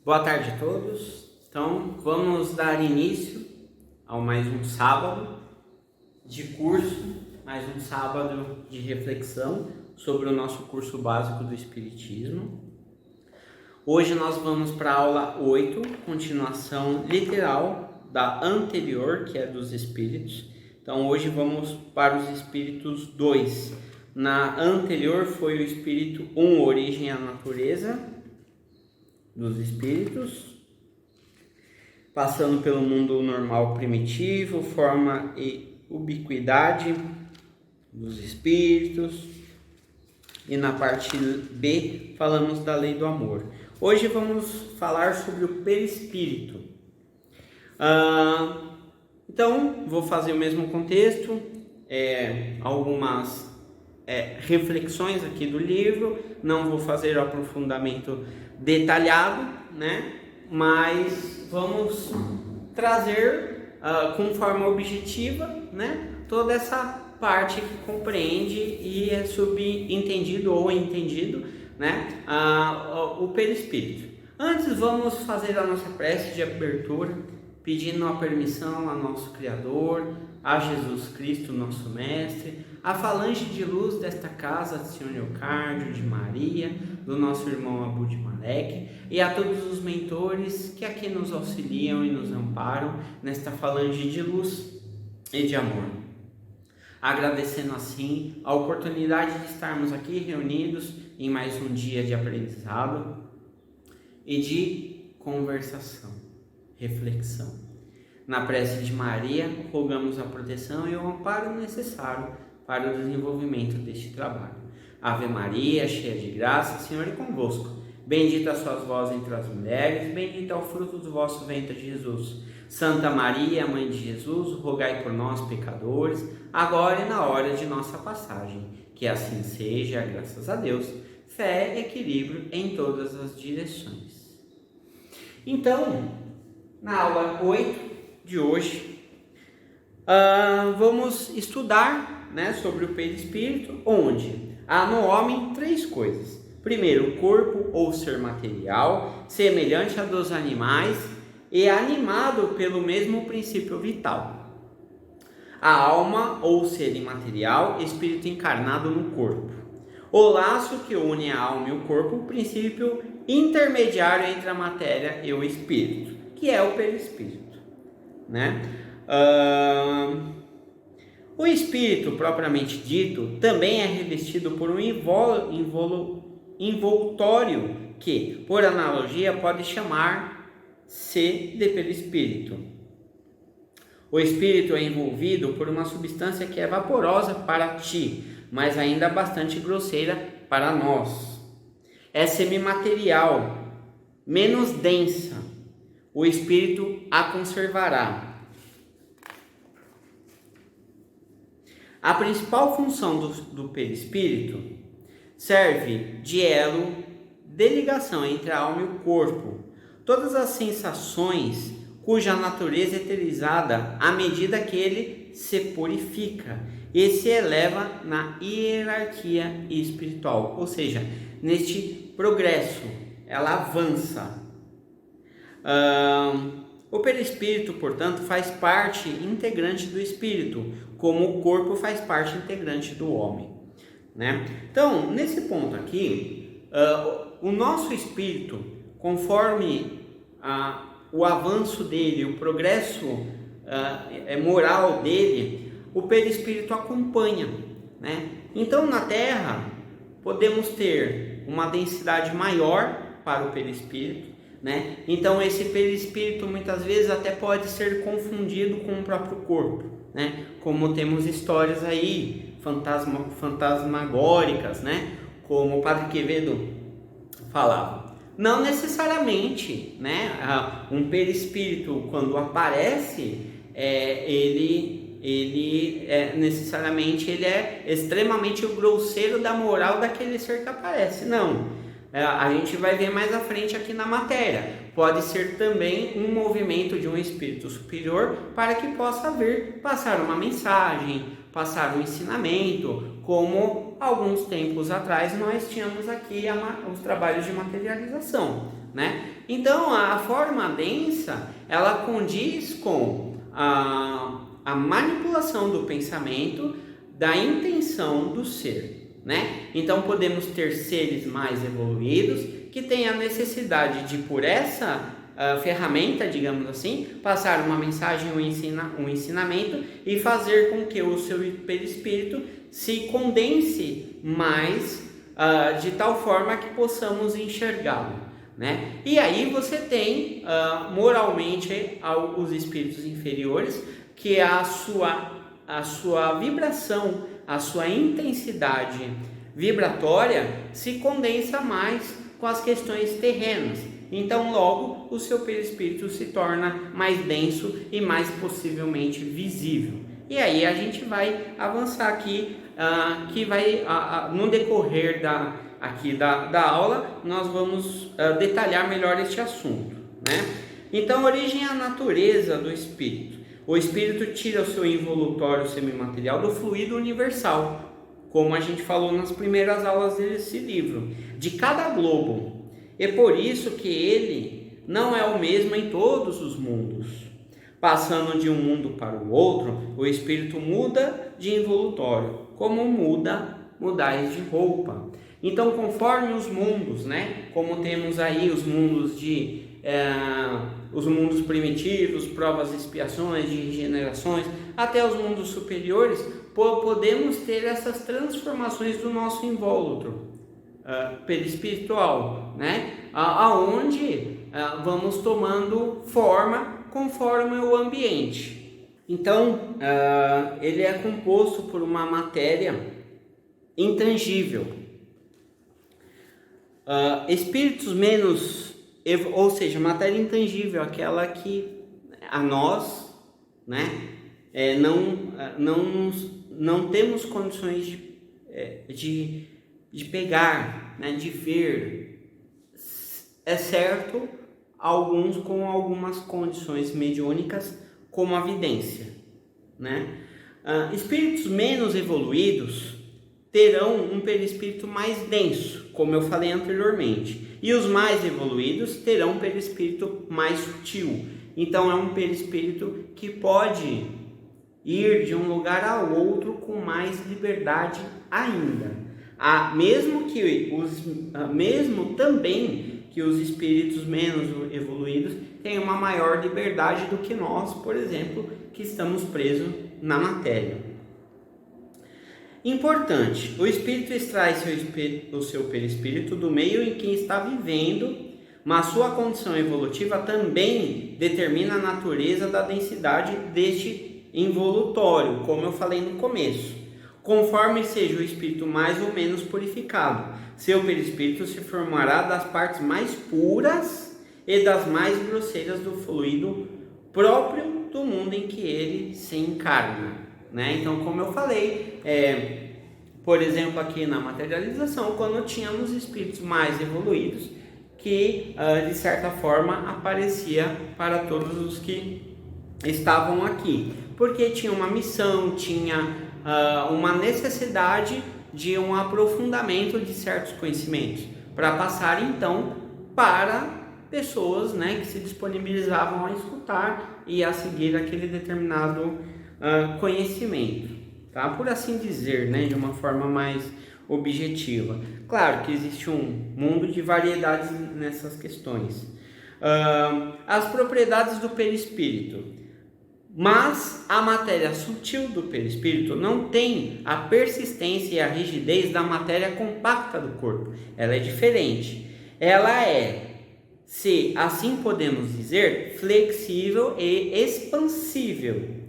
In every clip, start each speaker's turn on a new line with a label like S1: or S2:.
S1: Boa tarde a todos. Então, vamos dar início ao mais um sábado de curso, mais um sábado de reflexão sobre o nosso curso básico do Espiritismo. Hoje nós vamos para a aula 8, continuação literal da anterior, que é dos Espíritos. Então, hoje vamos para os Espíritos 2. Na anterior foi o Espírito 1, Origem à Natureza dos Espíritos, passando pelo mundo normal primitivo, forma e ubiquidade dos Espíritos, e na parte B falamos da lei do amor. Hoje vamos falar sobre o perispírito. Então, vou fazer o mesmo contexto, algumas reflexões aqui do livro, não vou fazer o aprofundamento detalhado, né? Mas vamos trazer com forma objetiva, né? Toda essa parte que compreende e é subentendido ou entendido, né? O perispírito. Antes vamos fazer a nossa prece de abertura, pedindo a permissão a nosso Criador, a Jesus Cristo, nosso Mestre, a falange de luz desta casa de São Leocádio, de Maria, do nosso irmão Abud Malek, e a todos os mentores que aqui nos auxiliam e nos amparam nesta falange de luz e de amor. Agradecendo assim a oportunidade de estarmos aqui reunidos em mais um dia de aprendizado e de conversação, reflexão. Na prece de Maria, rogamos a proteção e o amparo necessário para o desenvolvimento deste trabalho. Ave Maria, cheia de graça, o Senhor é convosco. Bendita sois vós entre as mulheres, bendito é o fruto do vosso ventre, Jesus. Santa Maria, Mãe de Jesus, rogai por nós, pecadores, agora e na hora de nossa passagem. Que assim seja, graças a Deus. Fé e equilíbrio em todas as direções. Então, na aula 8 de hoje, vamos estudar, né, sobre o perispírito, onde há no homem 3 coisas. Primeiro, o corpo ou ser material, semelhante a dos animais e animado pelo mesmo princípio vital. A alma ou ser imaterial, espírito encarnado no corpo. O laço que une a alma e o corpo, o princípio intermediário entre a matéria e o espírito, que é o perispírito, né? O espírito propriamente dito também é revestido por um envoltório que, por analogia, pode chamar-se de perispírito. O espírito é envolvido por uma substância que é vaporosa para ti, mas ainda bastante grosseira para nós. É semimaterial, menos densa. O espírito a conservará. A principal função do perispírito serve de elo de ligação entre a alma e o corpo. Todas as sensações cuja natureza é eterizada à medida que ele se purifica e se eleva na hierarquia espiritual, ou seja, neste progresso, ela avança. O perispírito, portanto, faz parte integrante do espírito, como o corpo faz parte integrante do homem, né? Então, nesse ponto aqui, o nosso espírito, conforme o avanço dele, o progresso moral dele, o perispírito acompanha, né? Então, na Terra, podemos ter uma densidade maior para o perispírito, né? Então esse perispírito muitas vezes até pode ser confundido com o próprio corpo, né? Como temos histórias aí fantasmagóricas, né? Como o Padre Quevedo falava. Não necessariamente, né? Um perispírito, quando aparece, necessariamente ele é extremamente grosseiro da moral daquele ser que aparece. Não. A gente vai ver mais à frente aqui na matéria. Pode ser também um movimento de um espírito superior para que possa vir passar uma mensagem, passar um ensinamento, como alguns tempos atrás nós tínhamos aqui os trabalhos de materialização, né? Então a forma densa, ela condiz com a manipulação do pensamento, da intenção do ser, né? Então podemos ter seres mais evoluídos que têm a necessidade de, por essa ferramenta, digamos assim, passar uma mensagem, um ensinamento e fazer com que o seu perispírito se condense mais, de tal forma que possamos enxergá-lo, né? E aí você tem moralmente os espíritos inferiores, que a sua vibração, a sua intensidade vibratória se condensa mais com as questões terrenas. Então logo o seu perispírito se torna mais denso e mais possivelmente visível. E aí a gente vai avançar aqui, que vai no decorrer da aula nós vamos detalhar melhor este assunto, né? Então, origem e a natureza do espírito. O espírito tira o seu involutório semimaterial do fluido universal, como a gente falou nas primeiras aulas desse livro, de cada globo. É por isso que ele não é o mesmo em todos os mundos. Passando de um mundo para o outro, o espírito muda de involutório, como mudais de roupa. Então, conforme os mundos, né? Como temos aí os mundos os mundos primitivos, provas e expiações, de regenerações, até os mundos superiores, podemos ter essas transformações do nosso invólucro perispiritual, né? Aonde vamos tomando forma conforme o ambiente. Então, ele é composto por uma matéria intangível. Espíritos menos, ou seja, matéria intangível, aquela que a nós, né, não temos condições de pegar, né, de ver, é certo, alguns com algumas condições mediúnicas, como a vidência, né? Espíritos menos evoluídos terão um perispírito mais denso, como eu falei anteriormente, e os mais evoluídos terão um perispírito mais sutil. Então é um perispírito que pode ir de um lugar ao outro com mais liberdade ainda. Mesmo também que os espíritos menos evoluídos tenham uma maior liberdade do que nós, por exemplo, que estamos presos na matéria. Importante, o espírito extrai o seu perispírito do meio em que está vivendo, mas sua condição evolutiva também determina a natureza da densidade deste involutório, como eu falei no começo. Conforme seja o espírito mais ou menos purificado, seu perispírito se formará das partes mais puras e das mais grosseiras do fluido próprio do mundo em que ele se encarna, né? Então, como eu falei, por exemplo, aqui na materialização, quando tínhamos espíritos mais evoluídos, que de certa forma aparecia para todos os que estavam aqui, porque tinha uma missão, tinha uma necessidade de um aprofundamento de certos conhecimentos, para passar então para pessoas, né, que se disponibilizavam a escutar e a seguir aquele determinado conhecimento, tá? Por assim dizer, né, de uma forma mais objetiva. Claro que existe um mundo de variedades nessas questões. As propriedades do perispírito. Mas a matéria sutil do perispírito não tem a persistência e a rigidez da matéria compacta do corpo. Ela é diferente. Ela é, se assim podemos dizer, flexível e expansível.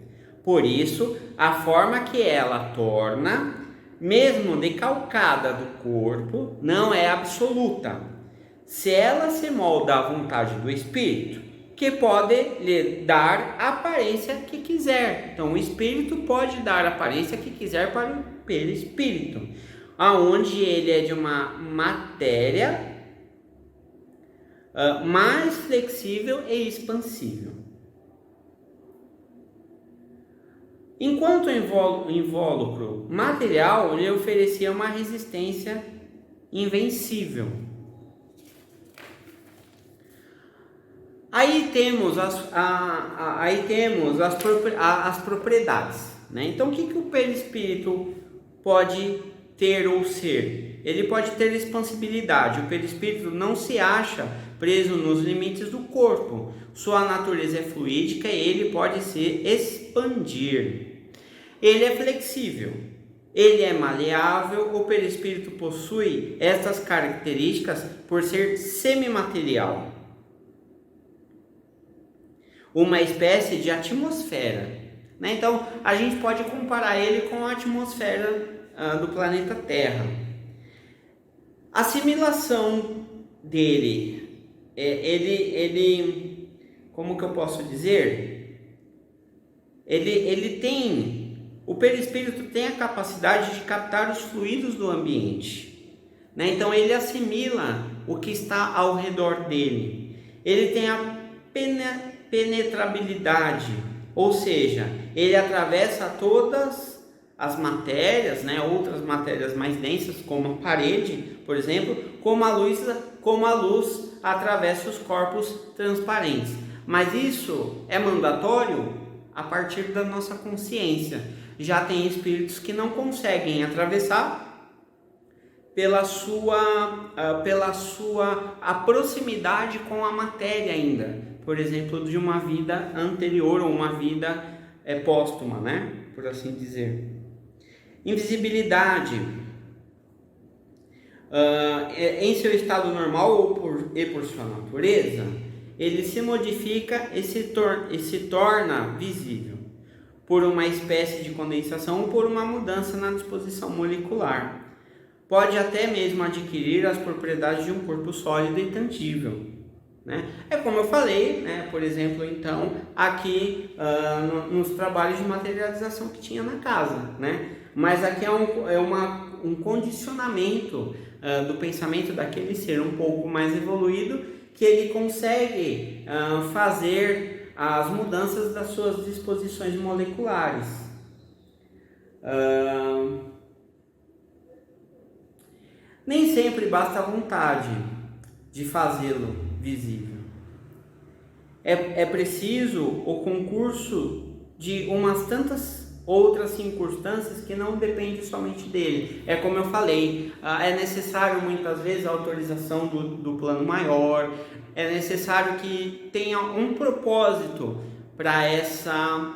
S1: Por isso, a forma que ela torna, mesmo decalcada do corpo, não é absoluta. Se ela se molda à vontade do espírito, que pode lhe dar a aparência que quiser. Então, o espírito pode dar a aparência que quiser para o perispírito, aonde ele é de uma matéria mais flexível e expansível. Enquanto o invólucro material lhe oferecia uma resistência invencível. Aí temos as propriedades, né? Então, o que o perispírito pode ter ou ser? Ele pode ter expansibilidade. O perispírito não se acha preso nos limites do corpo. Sua natureza é fluídica e ele pode se expandir. Ele é flexível. Ele é maleável. O perispírito possui estas características por ser semimaterial. Uma espécie de atmosfera, né? Então, a gente pode comparar ele com a atmosfera do planeta Terra. A assimilação dele, como que eu posso dizer? O perispírito tem a capacidade de captar os fluidos do ambiente, né? Então, ele assimila o que está ao redor dele. Ele tem a penetrabilidade, ou seja, ele atravessa todas as matérias, né, outras matérias mais densas, como a parede, por exemplo, como a luz atravessa os corpos transparentes. Mas isso é mandatório a partir da nossa consciência. Já tem espíritos que não conseguem atravessar pela sua a proximidade com a matéria ainda, por exemplo, de uma vida anterior ou uma vida póstuma, né? Por assim dizer. Invisibilidade. Em seu estado normal e por sua natureza, ele se modifica e se torna visível por uma espécie de condensação ou por uma mudança na disposição molecular. Pode até mesmo adquirir as propriedades de um corpo sólido e tangível, né? É como eu falei, né? Por exemplo, então, aqui nos trabalhos de materialização que tinha na casa, né? Mas aqui um condicionamento do pensamento daquele ser um pouco mais evoluído, que ele consegue fazer as mudanças das suas disposições moleculares. Nem sempre basta a vontade de fazê-lo visível. É preciso o concurso de umas tantas outras circunstâncias que não dependem somente dele. É como eu falei, é necessário muitas vezes a autorização do plano maior, é necessário que tenha um propósito para essa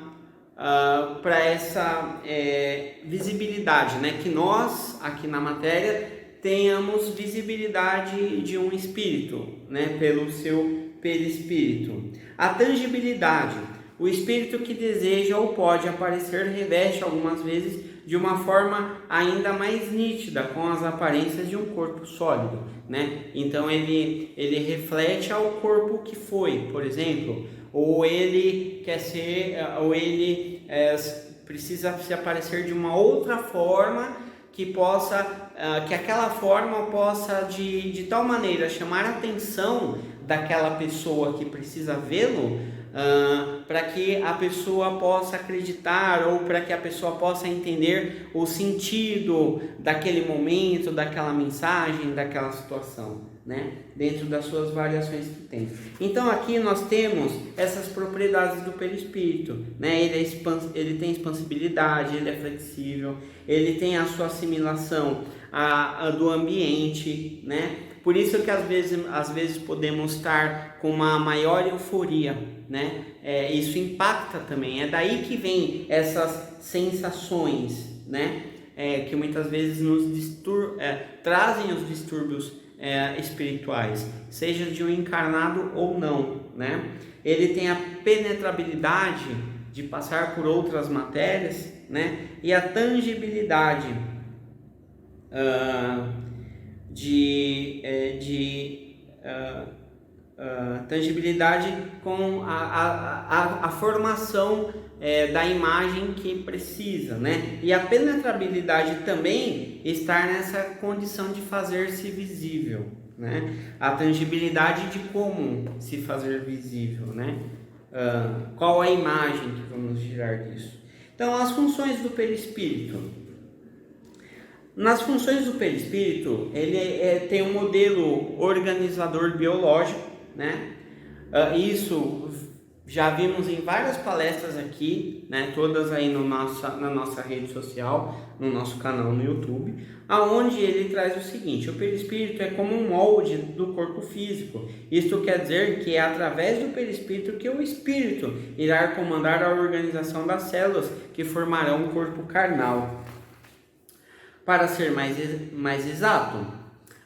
S1: visibilidade, né? Que nós aqui na matéria tenhamos visibilidade de um espírito, né? Pelo seu perispírito. A tangibilidade. O espírito que deseja ou pode aparecer reveste algumas vezes de uma forma ainda mais nítida com as aparências de um corpo sólido, né? Então ele reflete ao corpo que foi, por exemplo, ou ele quer ser, ou ele precisa se aparecer de uma outra forma que aquela forma possa de tal maneira chamar a atenção daquela pessoa que precisa vê-lo, para que a pessoa possa acreditar ou para que a pessoa possa entender o sentido daquele momento, daquela mensagem, daquela situação, né? Dentro das suas variações que tem. Então aqui nós temos essas propriedades do perispírito, né? Ele tem expansibilidade, ele é flexível, ele tem a sua assimilação do ambiente, né? Por isso que às vezes podemos estar com uma maior euforia, né? Isso impacta também. É daí que vem essas sensações, né? Que muitas vezes trazem os distúrbios espirituais, seja de um encarnado ou não, né? Ele tem a penetrabilidade de passar por outras matérias, né? E a tangibilidade tangibilidade com a formação da imagem que precisa, né? E a penetrabilidade também estar nessa condição de fazer-se visível, né? A tangibilidade de como se fazer visível, né? Qual a imagem que vamos gerar disso? Então, as funções do perispírito. Nas funções do perispírito, ele tem um modelo organizador biológico, né? Isso já vimos em várias palestras aqui, né? Todas aí na nossa rede social, no nosso canal no YouTube, aonde ele traz o seguinte: o perispírito é como um molde do corpo físico. Isto quer dizer que é através do perispírito que o espírito irá comandar a organização das células que formarão o corpo carnal. Para ser mais exato,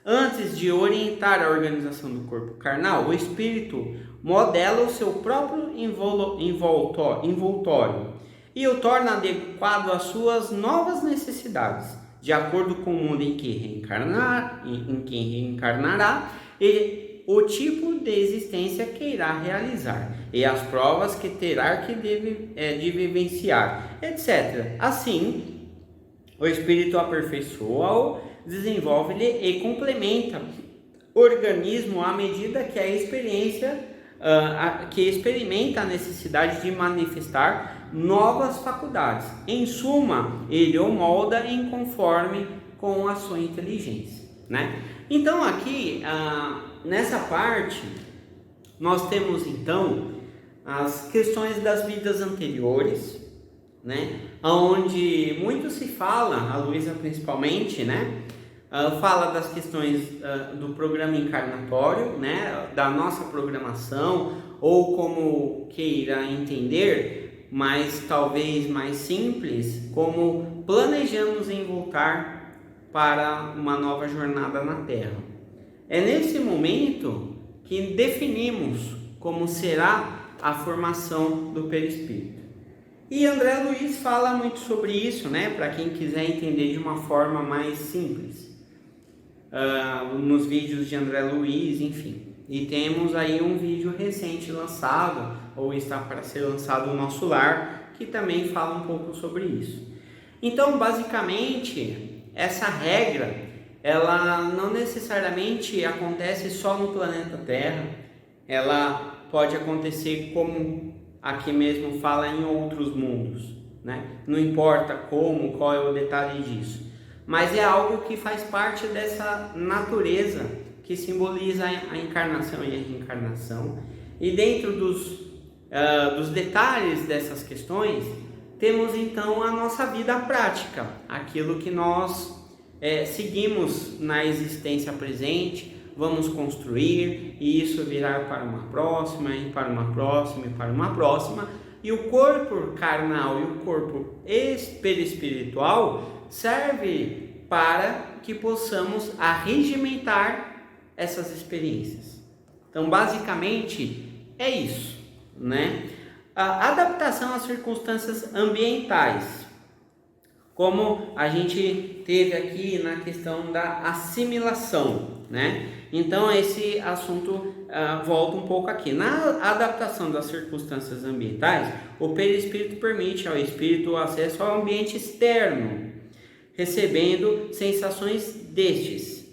S1: antes de orientar a organização do corpo carnal, o espírito modela o seu próprio envoltório e o torna adequado às suas novas necessidades, de acordo com o mundo em que reencarnará e o tipo de existência que irá realizar e as provas que terá de vivenciar, etc. Assim, o espírito aperfeiçoa-o, desenvolve-lhe e complementa o organismo à medida que que experimenta a necessidade de manifestar novas faculdades. Em suma, ele o molda em conforme com a sua inteligência, né? Então aqui, nessa parte, nós temos então as questões das vidas anteriores, né? Onde muito se fala, a Luísa principalmente, né? Fala das questões do programa encarnatório, né? Da nossa programação, ou como queira entender, mas talvez mais simples, como planejamos em voltar para uma nova jornada na Terra. É nesse momento que definimos como será a formação do perispírito. E André Luiz fala muito sobre isso, né? Para quem quiser entender de uma forma mais simples. Nos vídeos de André Luiz, enfim. E temos aí um vídeo recente lançado, ou está para ser lançado no Nosso Lar, que também fala um pouco sobre isso. Então, basicamente, essa regra, ela não necessariamente acontece só no planeta Terra. Ela pode acontecer, como aqui mesmo fala, em outros mundos, né? Não importa como, qual é o detalhe disso, mas é algo que faz parte dessa natureza que simboliza a encarnação e a reencarnação. E dentro dos detalhes dessas questões, temos então a nossa vida prática, aquilo que nós seguimos na existência presente, vamos construir, e isso virá para uma próxima, e para uma próxima, e para uma próxima. E o corpo carnal e o corpo perispiritual serve para que possamos arregimentar essas experiências. Então, basicamente, é isso, né? A adaptação às circunstâncias ambientais, como a gente teve aqui na questão da assimilação, né? Então esse assunto volta um pouco aqui. Na adaptação das circunstâncias ambientais, o perispírito permite ao espírito o acesso ao ambiente externo, recebendo sensações destes.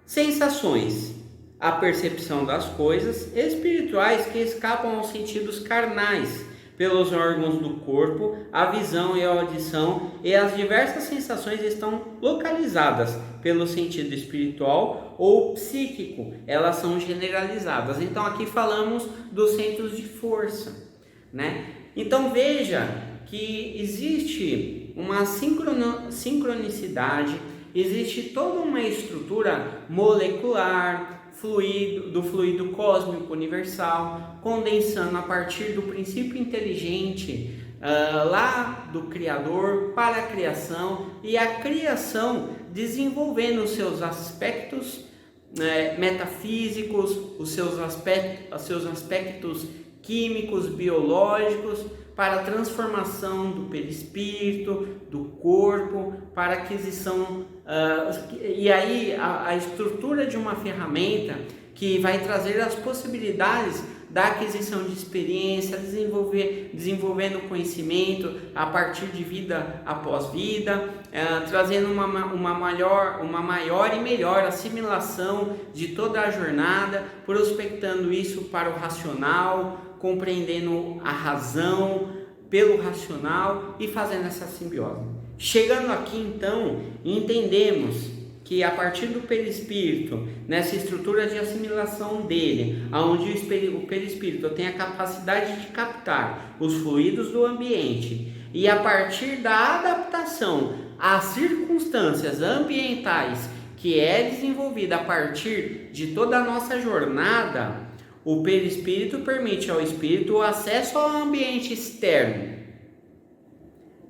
S1: Sensações: a percepção das coisas espirituais que escapam aos sentidos carnais, pelos órgãos do corpo, a visão e a audição, e as diversas sensações estão localizadas pelo sentido espiritual ou psíquico, elas são generalizadas. Então aqui falamos dos centros de força, né? Então veja que existe uma sincronicidade, existe toda uma estrutura molecular, do fluido cósmico universal, condensando a partir do princípio inteligente lá do Criador para a criação, e a criação desenvolvendo os seus aspectos metafísicos, os seus aspectos químicos, biológicos, para a transformação do perispírito, do corpo, para aquisição, e aí a estrutura de uma ferramenta que vai trazer as possibilidades da aquisição de experiência, desenvolvendo conhecimento a partir de vida após vida, trazendo uma maior e melhor assimilação de toda a jornada, prospectando isso para o racional, compreendendo a razão, pelo racional e fazendo essa simbiose. Chegando aqui, então, entendemos que a partir do perispírito, nessa estrutura de assimilação dele, onde o perispírito tem a capacidade de captar os fluidos do ambiente, e a partir da adaptação às circunstâncias ambientais que é desenvolvida a partir de toda a nossa jornada, o perispírito permite ao espírito o acesso ao ambiente externo.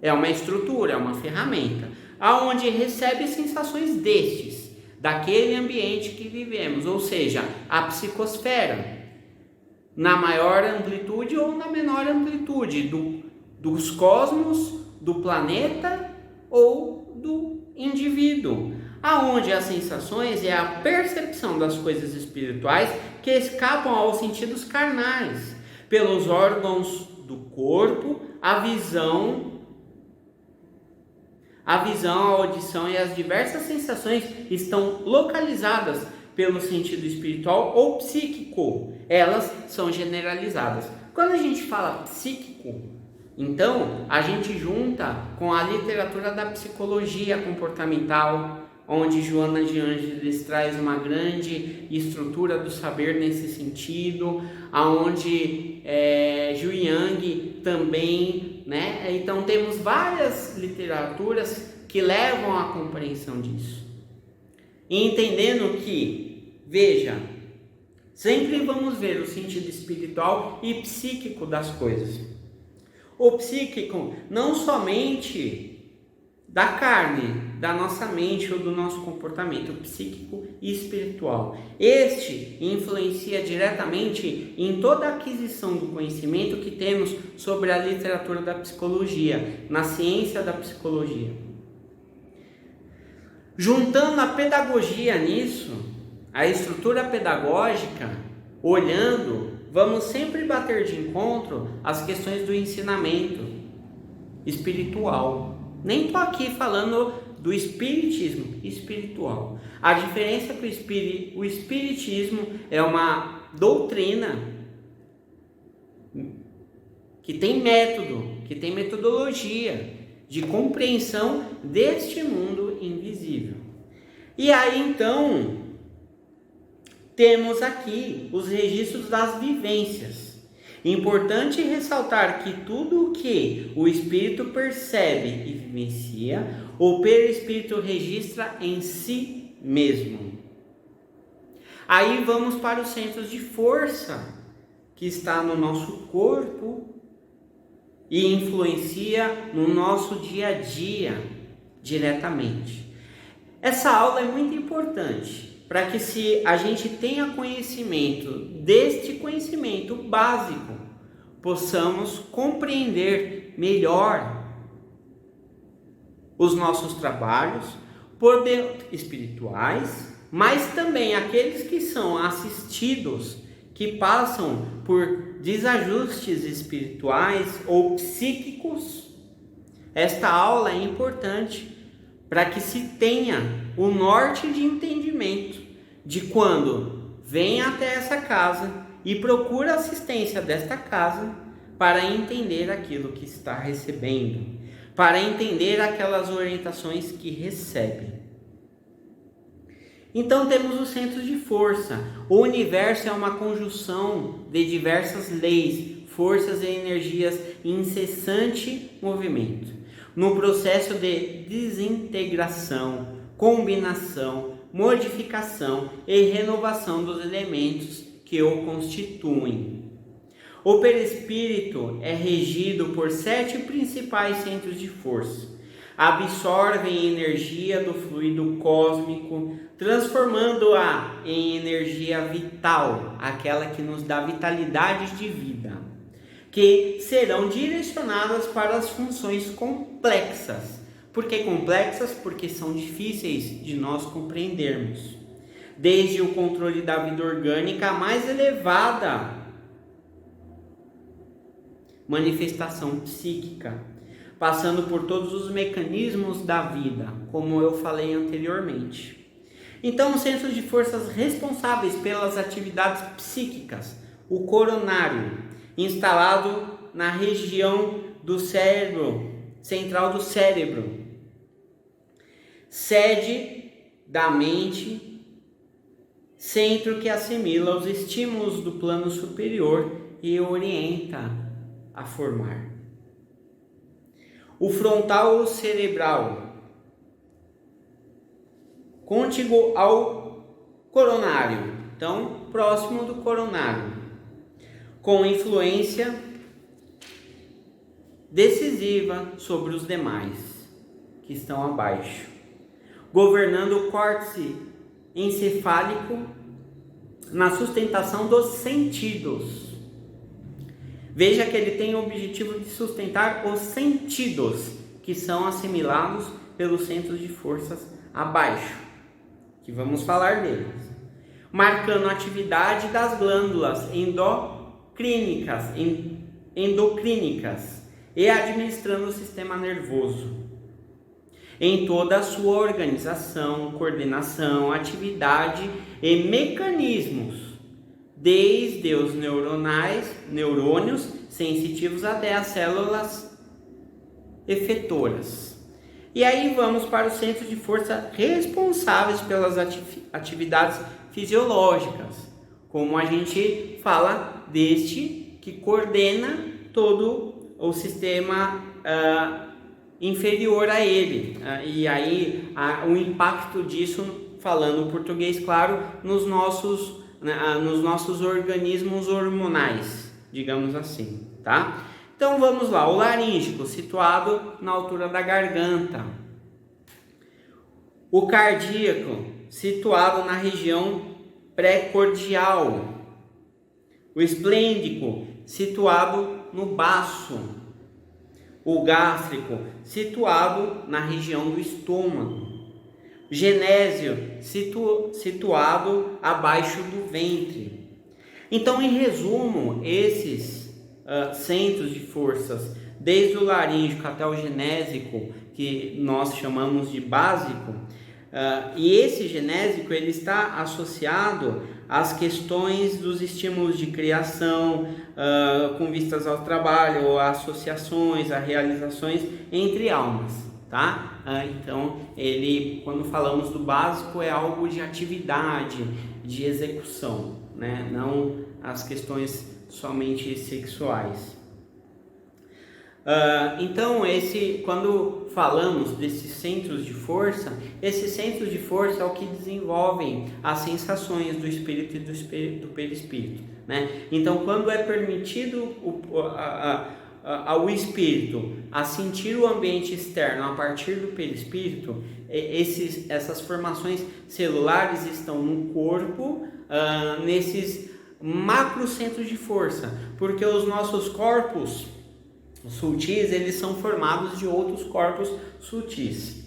S1: É uma estrutura, é uma ferramenta, aonde recebe sensações daquele ambiente que vivemos, ou seja, a psicosfera, na maior amplitude ou na menor amplitude dos cosmos, do planeta ou do indivíduo, aonde as sensações é a percepção das coisas espirituais que escapam aos sentidos carnais, pelos órgãos do corpo, a visão, a audição e as diversas sensações estão localizadas pelo sentido espiritual ou psíquico. Elas são generalizadas. Quando a gente fala psíquico, então a gente junta com a literatura da psicologia comportamental, onde Joana de Ângeles traz uma grande estrutura do saber nesse sentido, aonde Jung também, né? Então temos várias literaturas que levam à compreensão disso. E entendendo que, veja, sempre vamos ver o sentido espiritual e psíquico das coisas. O psíquico não somente da carne, da nossa mente ou do nosso comportamento psíquico e espiritual. Este influencia diretamente em toda a aquisição do conhecimento que temos sobre a literatura da psicologia, na ciência da psicologia. Juntando a pedagogia nisso, a estrutura pedagógica, olhando, vamos sempre bater de encontro às questões do ensinamento espiritual. Nem estou aqui falando do espiritismo espiritual. A diferença é que o espiritismo é uma doutrina que tem método, que tem metodologia de compreensão deste mundo invisível. E aí então temos aqui os registros das vivências. Importante ressaltar que tudo o que o espírito percebe e vivencia, o perispírito registra em si mesmo. Aí vamos para os centros de força que está no nosso corpo e influencia no nosso dia a dia diretamente. Essa aula é muito importante para que, se a gente tenha conhecimento deste conhecimento básico, possamos compreender melhor os nossos trabalhos espirituais, mas também aqueles que são assistidos, que passam por desajustes espirituais ou psíquicos. Esta aula é importante para que se tenha o norte de entendimento de quando vem até essa casa e procura assistência desta casa para entender aquilo que está recebendo, para entender aquelas orientações que recebe. Então temos os centros de força. O universo é uma conjunção de diversas leis, forças e energias em incessante movimento, no processo de desintegração, combinação, modificação e renovação dos elementos que o constituem. O perispírito é regido por 7 principais centros de força. Absorvem energia do fluido cósmico, transformando-a em energia vital, aquela que nos dá vitalidade de vida, que serão direcionadas para as funções complexas. Por que complexas? Porque são difíceis de nós compreendermos. Desde o controle da vida orgânica à mais elevada manifestação psíquica, passando por todos os mecanismos da vida, como eu falei anteriormente. Então, os centros de forças responsáveis pelas atividades psíquicas, o coronário, instalado na região do cérebro, central do cérebro, sede da mente, centro que assimila os estímulos do plano superior e orienta a formar. O frontal cerebral, contíguo ao coronário, então próximo do coronário, com influência decisiva sobre os demais que estão abaixo, governando o córtex encefálico na sustentação dos sentidos. Veja que ele tem o objetivo de sustentar os sentidos que são assimilados pelos centros de forças abaixo, que vamos falar deles, marcando a atividade das glândulas endocrínicas e administrando o sistema nervoso em toda a sua organização, coordenação, atividade e mecanismos, desde os neurônios sensitivos até as células efetoras. E aí vamos para os centros de força responsáveis pelas atividades fisiológicas, como a gente fala deste que coordena todo o sistema inferior a ele, e aí o impacto disso, falando português claro, nos nossos organismos hormonais, digamos assim, tá? Então vamos lá, o laríngeo, situado na altura da garganta, o cardíaco, situado na região pré-cordial, o esplêndico, situado no baço, o gástrico, situado na região do estômago, o genésio, situado abaixo do ventre. Então, em resumo, esses centros de forças, desde o laríngeo até o genésico, que nós chamamos de básico, e esse genésico ele está associado às questões dos estímulos de criação, com vistas ao trabalho, a associações, a realizações entre almas, tá? Então, quando falamos do básico, é algo de atividade, de execução, né? Não as questões somente sexuais. Então, quando falamos desses centros de força, esses centros de força é o que desenvolvem as sensações do espírito e do perispírito, né? Então, quando é permitido ao espírito a sentir o ambiente externo a partir do perispírito, essas formações celulares estão no corpo, nesses macrocentros de força, porque os nossos corpos sutis, eles são formados de outros corpos sutis,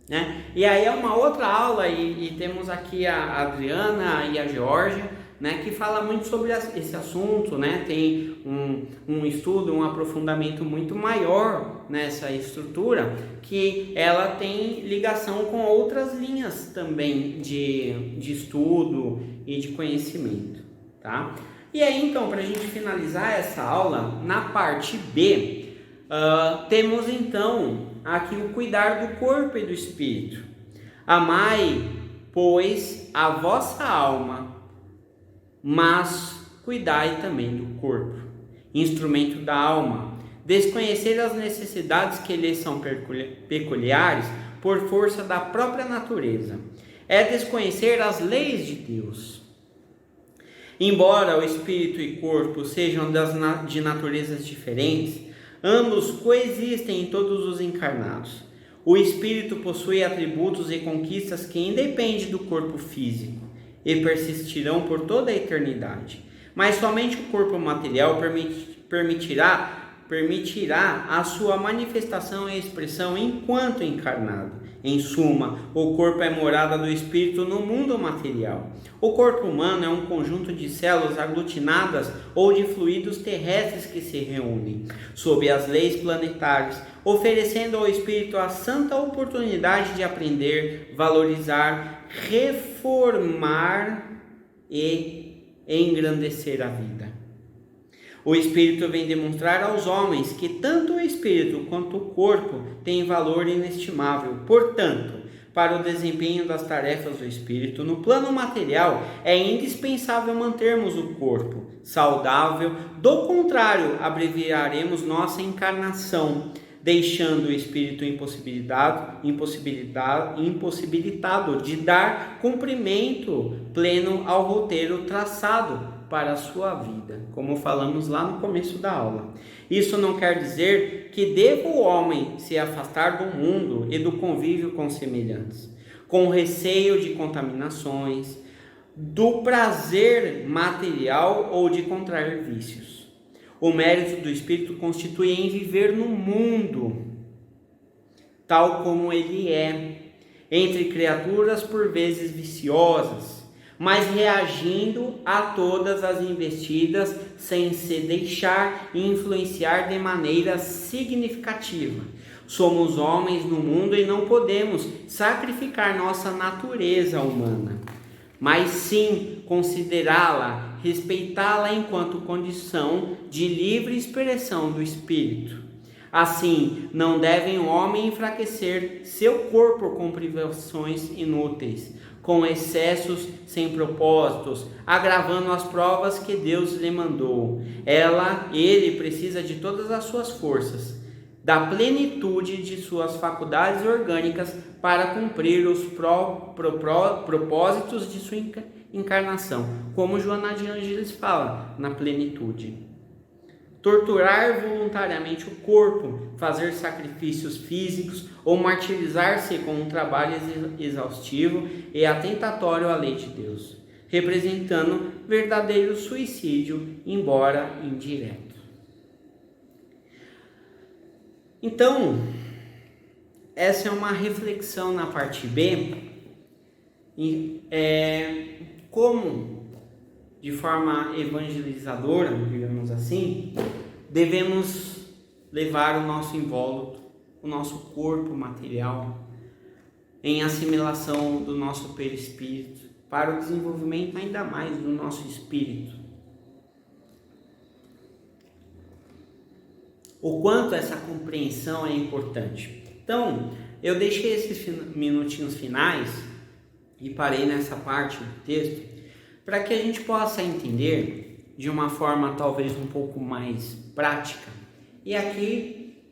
S1: né? E aí é uma outra aula, e temos aqui a Adriana e a Georgia, né, que fala muito sobre esse assunto, né? Tem um estudo, um aprofundamento muito maior nessa estrutura, que ela tem ligação com outras linhas também de estudo e de conhecimento, tá? E aí, então, para a gente finalizar essa aula, na parte B, temos então aqui o cuidar do corpo e do espírito. Amai, pois, a vossa alma, mas cuidai também do corpo, instrumento da alma. Desconhecer as necessidades que lhes são peculiares por força da própria natureza é desconhecer as leis de Deus. Embora o espírito e corpo sejam de naturezas diferentes, ambos coexistem em todos os encarnados. O espírito possui atributos e conquistas que independem do corpo físico e persistirão por toda a eternidade. Mas somente o corpo material permitirá a sua manifestação e expressão enquanto encarnado. Em suma, o corpo é morada do espírito no mundo material. O corpo humano é um conjunto de células aglutinadas ou de fluidos terrestres que se reúnem, sob as leis planetárias, oferecendo ao espírito a santa oportunidade de aprender, valorizar, reformar e engrandecer a vida. O Espírito vem demonstrar aos homens que tanto o Espírito quanto o corpo têm valor inestimável. Portanto, para o desempenho das tarefas do Espírito no plano material, é indispensável mantermos o corpo saudável. Do contrário, abreviaremos nossa encarnação, deixando o Espírito impossibilitado de dar cumprimento pleno ao roteiro traçado para a sua vida, como falamos lá no começo da aula. Isso não quer dizer que deva o homem se afastar do mundo e do convívio com semelhantes, com receio de contaminações, do prazer material ou de contrair vícios. O mérito do Espírito constitui em viver no mundo, tal como ele é, entre criaturas por vezes viciosas, mas reagindo a todas as investidas sem se deixar influenciar de maneira significativa. Somos homens no mundo e não podemos sacrificar nossa natureza humana, mas sim considerá-la, respeitá-la enquanto condição de livre expressão do Espírito. Assim, não deve o homem enfraquecer seu corpo com privações inúteis, com excessos sem propósitos, agravando as provas que Deus lhe mandou. Ele precisa de todas as suas forças, da plenitude de suas faculdades orgânicas para cumprir os propósitos de sua encarnação, como Joana de Ângeles fala, na plenitude. Torturar voluntariamente o corpo, fazer sacrifícios físicos ou martirizar-se com um trabalho exaustivo e atentatório à lei de Deus, representando verdadeiro suicídio, embora indireto. Então, essa é uma reflexão na parte B, como de forma evangelizadora, digamos assim, devemos levar o nosso invólucro, o nosso corpo material, em assimilação do nosso perispírito, para o desenvolvimento ainda mais do nosso espírito. O quanto essa compreensão é importante. Então, eu deixei esses minutinhos finais e parei nessa parte do texto, para que a gente possa entender de uma forma talvez um pouco mais prática. E aqui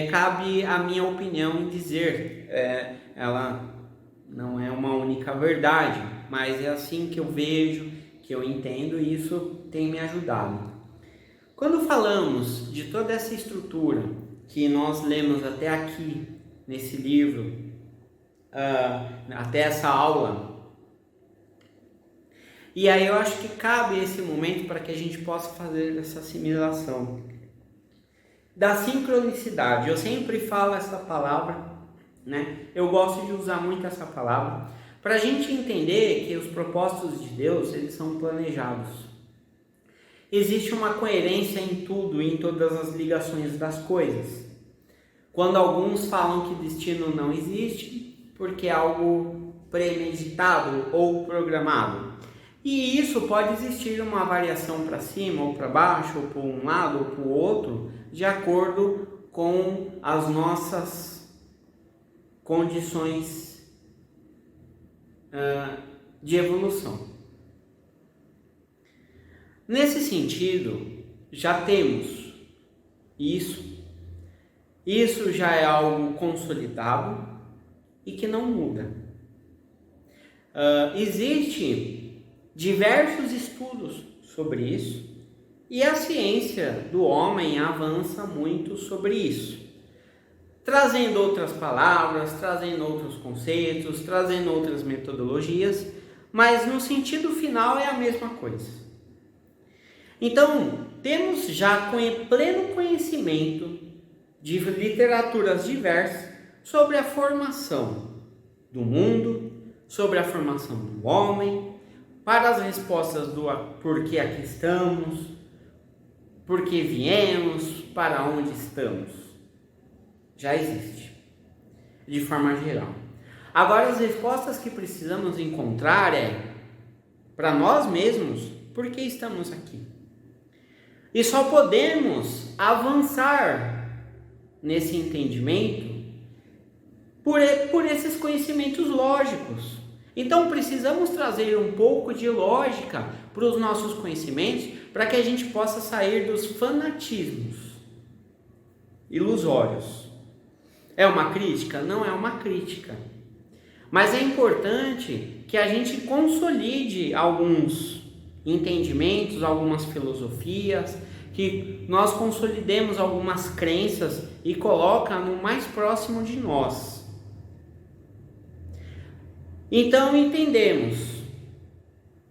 S1: cabe a minha opinião em dizer, ela não é uma única verdade, mas é assim que eu vejo, que eu entendo, e isso tem me ajudado. Quando falamos de toda essa estrutura que nós lemos até aqui nesse livro, até essa aula, e aí eu acho que cabe esse momento para que a gente possa fazer essa assimilação da sincronicidade. Eu sempre falo essa palavra, né? Eu gosto de usar muito essa palavra para a gente entender que os propósitos de Deus, eles são planejados. Existe uma coerência em tudo, em todas as ligações das coisas. Quando alguns falam que destino não existe, porque é algo premeditado ou programado. E isso pode existir uma variação para cima ou para baixo, ou para um lado ou para o outro, de acordo com as nossas condições de evolução. Nesse sentido, já temos isso. Isso já é algo consolidado e que não muda. Existe diversos estudos sobre isso, e a ciência do homem avança muito sobre isso, trazendo outras palavras, trazendo outros conceitos, trazendo outras metodologias, mas no sentido final é a mesma coisa. Então, temos já pleno conhecimento de literaturas diversas sobre a formação do mundo, sobre a formação do homem, para as respostas do por que aqui estamos, por que viemos, para onde estamos. Já existe, de forma geral. Agora, as respostas que precisamos encontrar para nós mesmos, por que estamos aqui? E só podemos avançar nesse entendimento por esses conhecimentos lógicos. Então precisamos trazer um pouco de lógica para os nossos conhecimentos, para que a gente possa sair dos fanatismos ilusórios. É uma crítica? Não é uma crítica. Mas é importante que a gente consolide alguns entendimentos, algumas filosofias, que nós consolidemos algumas crenças e coloca no mais próximo de nós. Então entendemos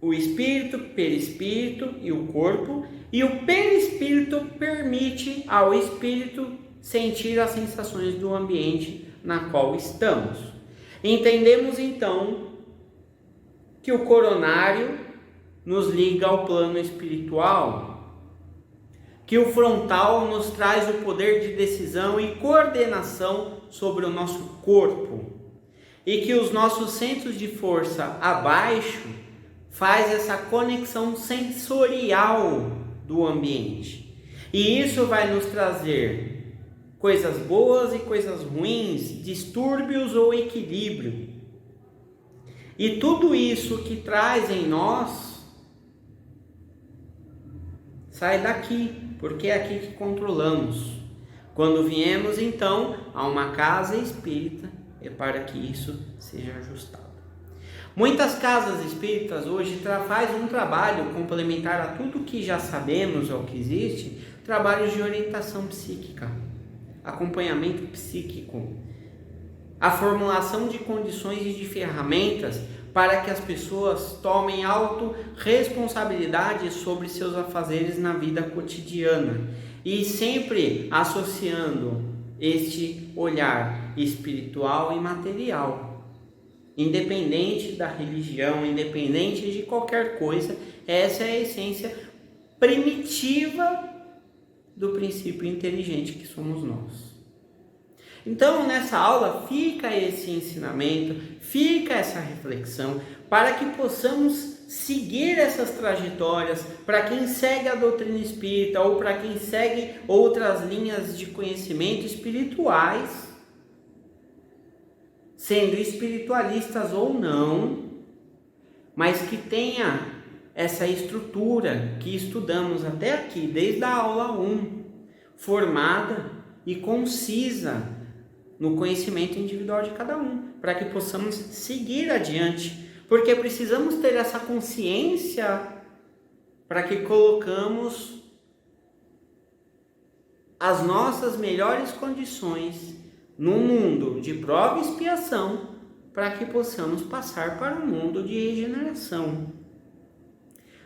S1: o espírito, perispírito e o corpo, e o perispírito permite ao espírito sentir as sensações do ambiente na qual estamos. Entendemos então que o coronário nos liga ao plano espiritual, que o frontal nos traz o poder de decisão e coordenação sobre o nosso corpo, e que os nossos centros de força abaixo faz essa conexão sensorial do ambiente. E isso vai nos trazer coisas boas e coisas ruins, distúrbios ou equilíbrio. E tudo isso que traz em nós sai daqui, porque é aqui que controlamos. Quando viemos então a uma casa espírita, é para que isso seja ajustado. Muitas casas espíritas hoje fazem um trabalho complementar a tudo que já sabemos ou que existe, trabalhos de orientação psíquica, acompanhamento psíquico, a formulação de condições e de ferramentas para que as pessoas tomem autorresponsabilidade sobre seus afazeres na vida cotidiana, e sempre associando este olhar espiritual e material, independente da religião, independente de qualquer coisa. Essa é a essência primitiva do princípio inteligente que somos nós. Então, nessa aula fica esse ensinamento, fica essa reflexão, para que possamos seguir essas trajetórias, para quem segue a doutrina espírita ou para quem segue outras linhas de conhecimento espirituais, sendo espiritualistas ou não, mas que tenha essa estrutura que estudamos até aqui, desde a aula 1, formada e concisa no conhecimento individual de cada um, para que possamos seguir adiante, porque precisamos ter essa consciência para que colocamos as nossas melhores condições num mundo de prova e expiação, para que possamos passar para um mundo de regeneração.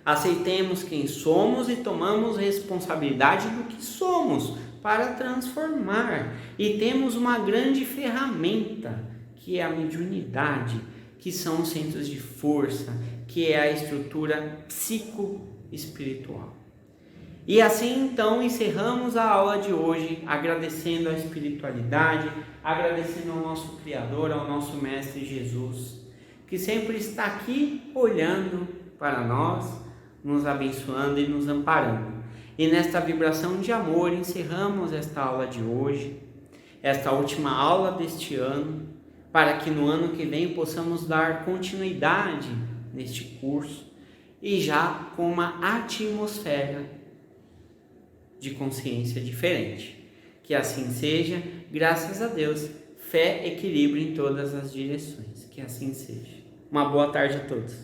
S1: Aceitemos quem somos e tomamos responsabilidade do que somos para transformar. E temos uma grande ferramenta, que é a mediunidade, que são os centros de força, que é a estrutura psicoespiritual. E assim então encerramos a aula de hoje, agradecendo a espiritualidade, agradecendo ao nosso Criador, ao nosso Mestre Jesus, que sempre está aqui olhando para nós, nos abençoando e nos amparando. E nesta vibração de amor encerramos esta aula de hoje, esta última aula deste ano, para que no ano que vem possamos dar continuidade neste curso e já com uma atmosfera de consciência diferente. Que assim seja, graças a Deus, fé, equilíbrio em todas as direções. Que assim seja. Uma boa tarde a todos.